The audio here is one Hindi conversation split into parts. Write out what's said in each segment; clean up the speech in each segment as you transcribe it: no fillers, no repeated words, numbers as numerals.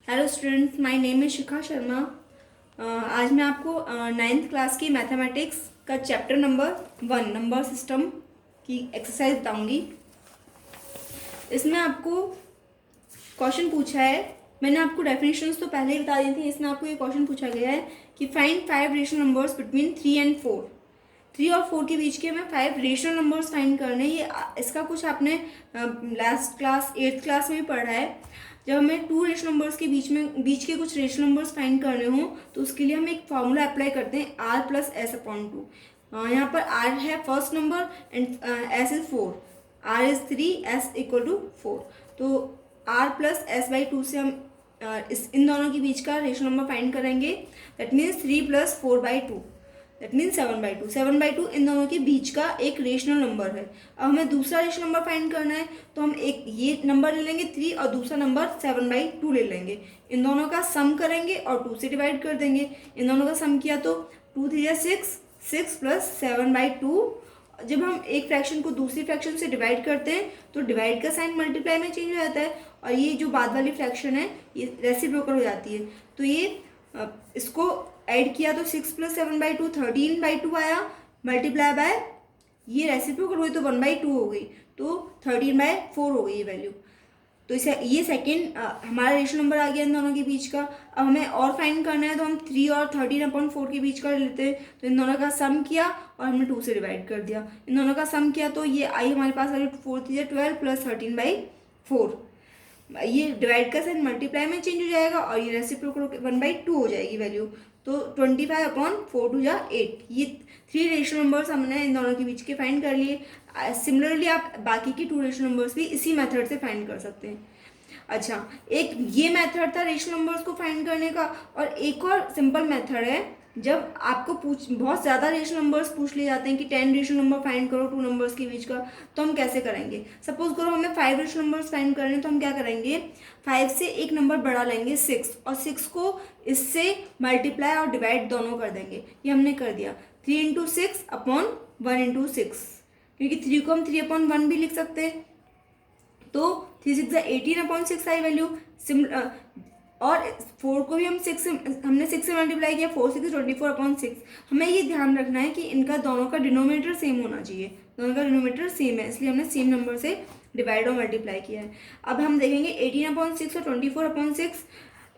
Hello students, my name is Shikha Sharma. आज मैं आपको 9th क्लास की मैथमेटिक्स का चैप्टर नंबर 1 नंबर सिस्टम की एक्सरसाइज बताऊंगी। इसमें आपको क्वेश्चन पूछा है, मैंने आपको डेफिनेशंस तो पहले ही बता दी थी। इसमें आपको ये क्वेश्चन पूछा गया है कि find 5 rational numbers between 3 and 4। 3 और 4 के बीच के हमें 5 रेशनल नंबर्स फाइंड करने। ये इसका कुछ आपने लास्ट क्लास 8th क्लास में भी पढ़ा है। जब हमें 2 रेशनल नंबर्स के बीच के कुछ रेशनल नंबर्स फाइंड करने हों तो उसके लिए हम एक फॉर्मूला अप्लाई करते हैं, r प्लस एस अपॉन 2। यहाँ पर r है first number and s is 4। r is 3, s equal to 4। तो r प्लस एस बाई 2 से हम इन दोनों के बीच का रेशनल नंबर फाइंड करेंगे। That means 3 plus 4 by 2, that means 7 by 2। 7 by 2 इन दोनों के बीच का एक रेशनल नंबर है। अब हमें दूसरा रेशनल नंबर फाइंड करना है, तो हम एक ये नंबर ले लेंगे 3 और दूसरा नंबर 7 बाई 2 ले लेंगे। इन दोनों का सम करेंगे और 2 से डिवाइड कर देंगे। इन दोनों का सम किया तो 2 3 6, 6 प्लस 7 बाई 2। जब हम एक फ्रैक्शन को दूसरी फ्रैक्शन से डिवाइड करते हैं तो डिवाइड का साइन मल्टीप्लाई में चेंज हो जाता है और ये जो बाद वाली फ्रैक्शन है ये रेसिप्रोकल हो जाती है। तो ये इसको ऐड किया तो 6 प्लस 7 बाई 2 13 बाई 2 आया, मल्टीप्लाई बाय ये रेसिप्रोकल हुई तो 1 बाई 2 हो गई, तो 13 बाई 4 हो गई ये वैल्यू। तो इसे ये सेकेंड हमारा रेशनल नंबर आ गया इन दोनों के बीच का। अब हमें और फाइंड करना है तो हम 3 और 13/4 के बीच का लेते हैं। तो इन दोनों का सम किया और हमने 2 से डिवाइड कर दिया। इन दोनों का सम किया तो ये आई हमारे पास आ गई 4 3 12 प्लस 13 बाई 4। ये डिवाइड का साइन मल्टीप्लाई में चेंज हो जाएगा और ये रेसिप्रोकल 1 बाई 2 हो जाएगी वैल्यू। तो 25/4 2 जा 8। ये 3 रेशनल नंबर्स हमने इन दोनों के बीच के फाइंड कर लिए। सिमिलरली आप बाकी की 2 रेशनल नंबर्स भी इसी मेथड से फाइंड कर सकते हैं। अच्छा, एक ये मेथड था रेशनल नंबर्स को फाइंड करने का, और एक और सिंपल मेथड है जब आपको बहुत ज़्यादा रेशनल नंबर्स पूछ लिए जाते हैं कि 10 रेशनल नंबर फाइंड करो 2 नंबर्स के बीच का। तो हम कैसे करेंगे? सपोज करो हमें 5 रेशनल नंबर्स फाइंड करने हैं, तो हम क्या करेंगे, 5 से एक नंबर बढ़ा लेंगे 6 और 6 को इससे मल्टीप्लाई और डिवाइड दोनों कर देंगे। ये हमने कर दिया 3 इंटू 6 अपॉन 1 इंटू 6, क्योंकि 3 को हम 3/1 भी लिख सकते हैं। तो 3 6 18/6 आई वैल्यू। और 4 को भी हमने 6 से मल्टीप्लाई किया, 4 6 24/6। हमें ये ध्यान रखना है कि इनका दोनों का डिनोमिनेटर सेम होना चाहिए। दोनों का डिनोमिनेटर सेम है, इसलिए हमने सेम नंबर से डिवाइड और मल्टीप्लाई किया है। अब हम देखेंगे 18/6 और 24/6,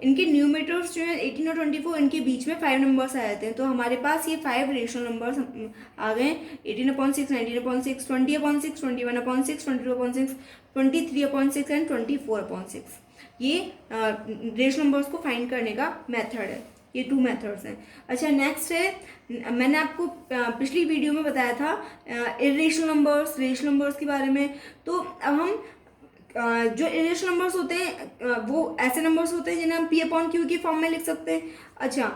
इनके न्यूमेटर्स जो है 18 और 24, इनके बीच में 5 नंबर्स आ जाते हैं। तो हमारे पास ये 5 रेशनल नंबर्स आ गए। 18/6, 19/6, 20/6, 21/6, 22/6, 23/6 एंड 24/6। ये रेशनल नंबर्स को फाइंड करने का मेथड है। ये 2 मेथड्स हैं। अच्छा, नेक्स्ट है, मैंने आपको पिछली वीडियो में बताया था इरेशनल नंबर्स, रेशनल नंबर्स के बारे में। तो अब हम जो इरेशनल नंबर्स होते हैं वो ऐसे नंबर्स होते हैं जिन्हें हम P/Q की फॉर्म में लिख सकते हैं। अच्छा,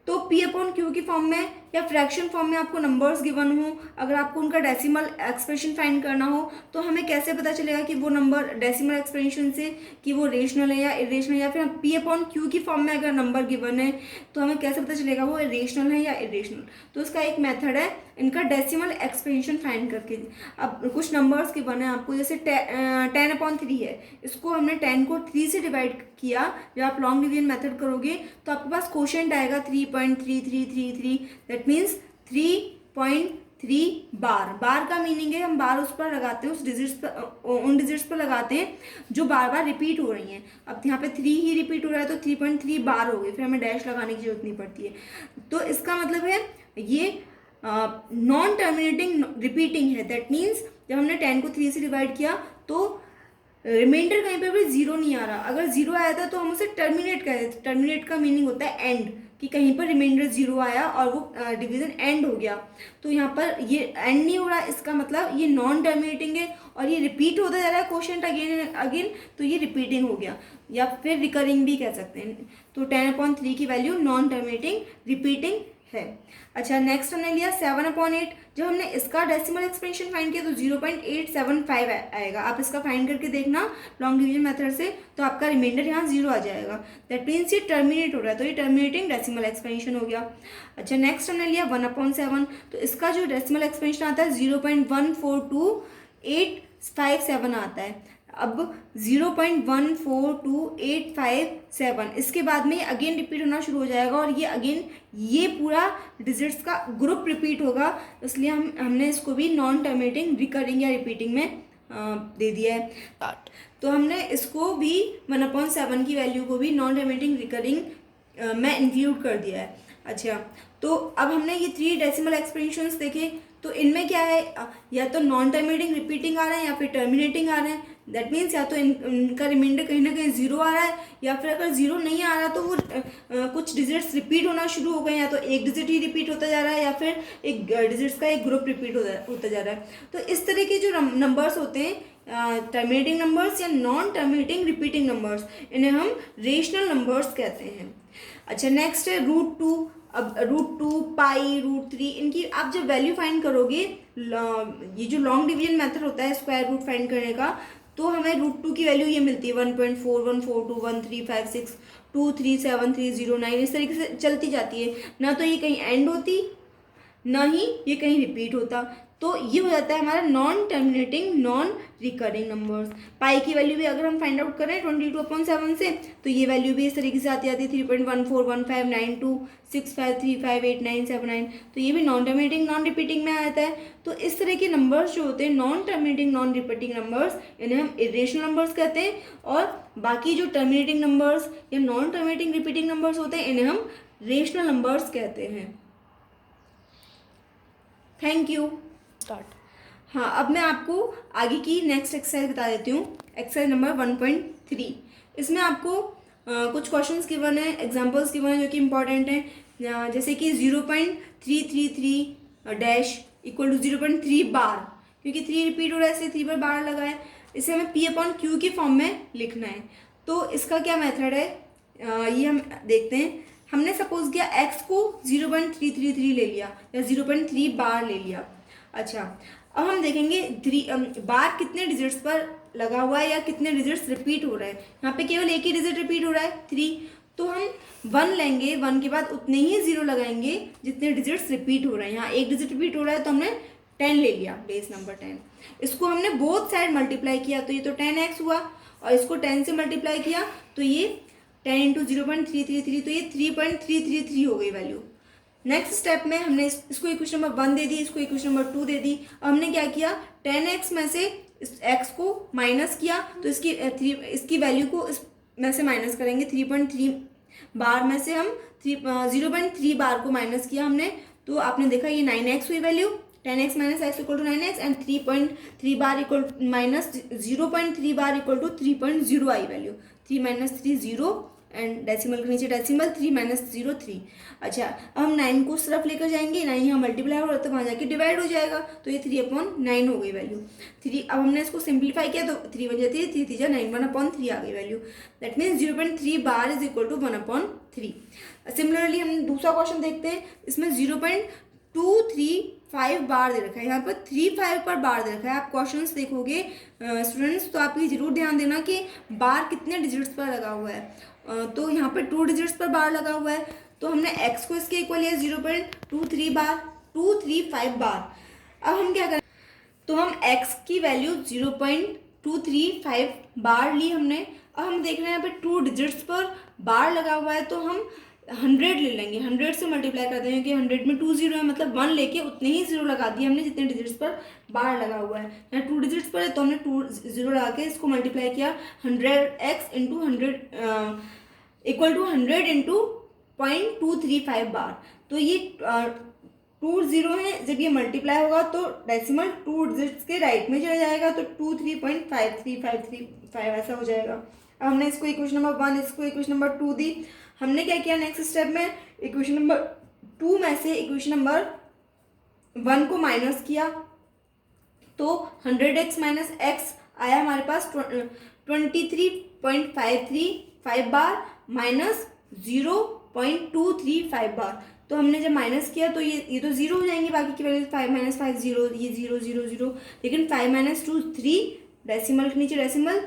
तो P/Q की फॉर्म में या फ्रैक्शन फॉर्म में आपको नंबर्स गिवन हो, अगर आपको उनका डेसिमल एक्सप्रेशन फाइंड करना हो तो हमें कैसे पता चलेगा कि वो नंबर डेसिमल एक्सप्रेशन से कि वो रेशनल है या इरेशनल, या फिर P/Q की फॉर्म में अगर नंबर गिवन है तो हमें कैसे पता चलेगा वो रेशनल है या इरेशनल? तो इसका एक मेथड है इनका डेसिमल एक्सप्रेशन फाइंड करके। अब कुछ नंबर्स गिवन है आपको, जैसे 10/3 है, इसको हमने 10 को 3 से डिवाइड किया। जब आप लॉन्ग डिवीजन मेथड करोगे तो आपके पास क्वोशिएंट आएगा 3.3333। दैट मीन्स 3.3 बार। बार का मीनिंग है हम बार उस पर लगाते हैं, उस डिजिट्स पर, उन डिजिट्स पर लगाते हैं जो बार बार रिपीट हो रही हैं। अब यहाँ पे 3 ही रिपीट हो रहा है तो 3.3 बार हो गई, फिर हमें डैश लगाने की जरूरत नहीं पड़ती है। तो इसका मतलब है ये नॉन टर्मिनेटिंग रिपीटिंग है। दैट मीन्स जब हमने 10 को 3 से डिवाइड किया तो रिमाइंडर कहीं पर भी 0 नहीं आ रहा। अगर 0 आया था तो हम उसे टर्मिनेट कहते हैं। टर्मिनेट का मीनिंग होता है एंड, कि कहीं पर रिमाइंडर 0 आया और वो डिवीजन एंड हो गया। तो यहाँ पर ये एंड नहीं हो रहा, इसका मतलब ये नॉन टर्मिनेटिंग है और ये रिपीट होता जा रहा है क्वोशिएंट अगेन एंड अगेन, तो ये रिपीटिंग हो गया या फिर रिकरिंग भी कह सकते हैं। तो 10/3 की वैल्यू नॉन टर्मिनेटिंग रिपीटिंग है। अच्छा, नेक्स्ट हमने लिया 7/8। जब हमने इसका डेसिमल एक्सपेंशन फाइंड किया तो 0.875 आएगा। आप इसका फाइंड करके देखना लॉन्ग डिवीजन मेथड से, तो आपका रिमाइंडर यहाँ 0 आ जाएगा। दैट मीन्स ये टर्मिनेट हो रहा है, तो ये टर्मिनेटिंग डेसिमल एक्सपेंशन हो गया। अच्छा, नेक्स्ट हमने लिया 1/7। तो इसका जो डेसिमल एक्सपेंशन आता है 0.142857 आता है। अब 0.142857 इसके बाद में अगेन रिपीट होना शुरू हो जाएगा और ये अगेन ये पूरा डिजिट्स का ग्रुप रिपीट होगा, इसलिए हमने इसको भी नॉन टर्मिनेटिंग रिकरिंग या रिपीटिंग में दे दिया है। तो हमने इसको भी 1/7 की वैल्यू को भी नॉन टर्मिनेटिंग रिकरिंग में इंक्लूड कर दिया है। अच्छा, तो अब हमने ये 3 डेसिमल एक्सप्रेशंस देखे, तो इनमें क्या है, या तो नॉन टर्मिनेटिंग रिपीटिंग आ रहा है या फिर टर्मिनेटिंग आ रहा है। दैट मीन्स या तो इनका रिमाइंडर कहीं ना कहीं 0 आ रहा है, या फिर अगर 0 नहीं आ रहा तो वो कुछ डिजिट्स रिपीट होना शुरू हो गए, या तो एक डिजिट ही रिपीट होता जा रहा है या फिर एक डिजिट्स का एक ग्रुप रिपीट होता जा रहा है। तो इस तरह के जो नंबर्स होते हैं, टर्मिनेटिंग नंबर्स या नॉन टर्मिनेटिंग रिपीटिंग नंबर्स, इन्हें हम रेशनल नंबर्स कहते हैं। अच्छा, नेक्स्ट है √2। अब √2, पाई, √3, इनकी आप जब वैल्यू फाइंड करोगे, ये जो लॉन्ग डिवीजन मेथड होता है स्क्वायर रूट फाइंड करने का, तो हमें √2 की वैल्यू ये मिलती है 1.41421356237309, इस तरीके से चलती जाती है, ना तो ये कहीं एंड होती ना ही ये कहीं रिपीट होता। तो ये हो जाता है हमारा non terminating non recurring numbers. Pi की वैल्यू भी अगर हम फाइंड आउट करें 22/7 से, तो ये वैल्यू भी इस तरीके से आती है 3.14159265358979, तो ये भी नॉन टर्मिनेटिंग नॉन रिपीटिंग में आता है। तो इस तरह के नंबर्स जो होते हैं non terminating non repeating numbers, इन्हें हम इरेशनल नंबर्स कहते हैं, और बाकी जो टर्मिनेटिंग नंबर्स या नॉन टर्मिनेटिंग रिपीटिंग नंबर्स होते हैं, इन्हें हम रेशनल नंबर्स कहते हैं। Thank you. स्टार्ट। हाँ, अब मैं आपको आगे की नेक्स्ट एक्सरसाइज बता देती हूँ, एक्सरसाइज नंबर 1.3। इसमें आपको कुछ क्वेश्चंस गिवन है, एग्जांपल्स गिवन है जो कि इंपॉर्टेंट हैं, जैसे कि 0.333 डैश इक्वल टू 0.3 बार, क्योंकि 3 रिपीट हो रहा है इसलिए 3 पर बार लगा है, इसे हमें P/Q की फॉर्म में लिखना है। तो इसका क्या मेथड है, ये हम देखते हैं। हमने सपोज किया x को 0.333 ले लिया या 0.3 बार ले लिया। अच्छा, अब हम देखेंगे बार कितने डिजिट्स पर लगा हुआ है या कितने डिजिट्स रिपीट हो रहे हैं। यहाँ पे केवल एक ही डिजिट रिपीट हो रहा है 3, तो हम 1 लेंगे, 1 के बाद उतने ही 0 लगाएंगे जितने डिजिट्स रिपीट हो रहे हैं। यहाँ एक डिजिट रिपीट हो रहा है तो हमने 10 ले लिया, बेस नंबर 10। इसको हमने बोथ साइड मल्टीप्लाई किया तो ये तो 10x हुआ, और इसको 10 से मल्टीप्लाई किया तो ये 10 × 0.333, तो ये 3.333 हो गई वैल्यू। नेक्स्ट स्टेप में हमने इसको इक्वेशन नंबर 1 दे दी, इसको इक्वेशन नंबर 2 दे दी। अब हमने क्या किया, 10x में से इस x को माइनस किया, तो इसकी वैल्यू को इस में से माइनस करेंगे। 3.3 बार में से हम 0.3 बार को माइनस किया हमने, तो आपने देखा ये 9x हुई value. 10x - x = 9x and 3.3 bar equal minus 0.3 bar equal to 3.0 आई वैल्यू। 3 - 3 0 एंड डेसिमल के नीचे डेसिमल, 3 - 0 3। अच्छा, अब हम 9 को सिर्फ लेकर जाएंगे, 9 यहाँ मल्टीप्लाई हो रहा है तो वहाँ जाके डिवाइड हो जाएगा, तो ये 3/9 हो गई वैल्यू 3। अब हमने इसको सिंप्लीफाई किया तो 3 × 1 = 3, 3 × 3 = 9, 1/3 आ गई value. That means 0.3 bar is equal to 1/3। Similarly हम दूसरा क्वेश्चन देखते हैं। इसमें 0.235 बार दे रखा है, यहाँ पर 35 पर बार दे रखा है। आप क्वेश्चंस देखोगे स्टूडेंट्स तो आप ये जरूर ध्यान देना कि बार कितने डिजिट्स पर लगा हुआ है। तो यहाँ पर 2 डिजिट्स पर बार लगा हुआ है, तो हमने x को इसके इक्वल लिया 0.23 बार, 235 बार। अब हम क्या करें, तो हम x की वैल्यू 0.235 बार ली हमने। अब हम देख रहे हैं यहाँ पे 2 डिजिट्स पर बार लगा हुआ है, तो हम 100 ले लेंगे, 100 से मल्टीप्लाई करते हैं क्योंकि 100 में 2 0 है, मतलब 1 लेके उतने ही 0 लगा दिए हमने जितने डिजिट्स पर बार लगा हुआ है। यहाँ 2 डिजिट्स पर है तो हमने 2 0 लगा के इसको मल्टीप्लाई किया। 100x × 100 इक्वल टू 100 × 0.235 बार। तो ये 2 0 है, जब ये मल्टीप्लाई होगा तो डेसिमल 2 डिजिट्स के राइट में चला जाएगा, तो 23.53535 ऐसा हो जाएगा। अब हमने इसको इक्वेशन नंबर 1, इसको इक्वेशन नंबर 2 दी। हमने क्या किया नेक्स्ट स्टेप में, इक्वेशन नंबर 2 में से इक्वेशन नंबर 1 को माइनस किया, तो 100x - x आया हमारे पास 23.535 बार माइनस 0.235 बार। तो हमने जब माइनस किया तो ये तो 0 हो जाएंगे, बाकी की वैल्यू 5 - 5 0, ये 0 0 0, लेकिन 5 - 2 3, डेसिमल के नीचे डेसिमल,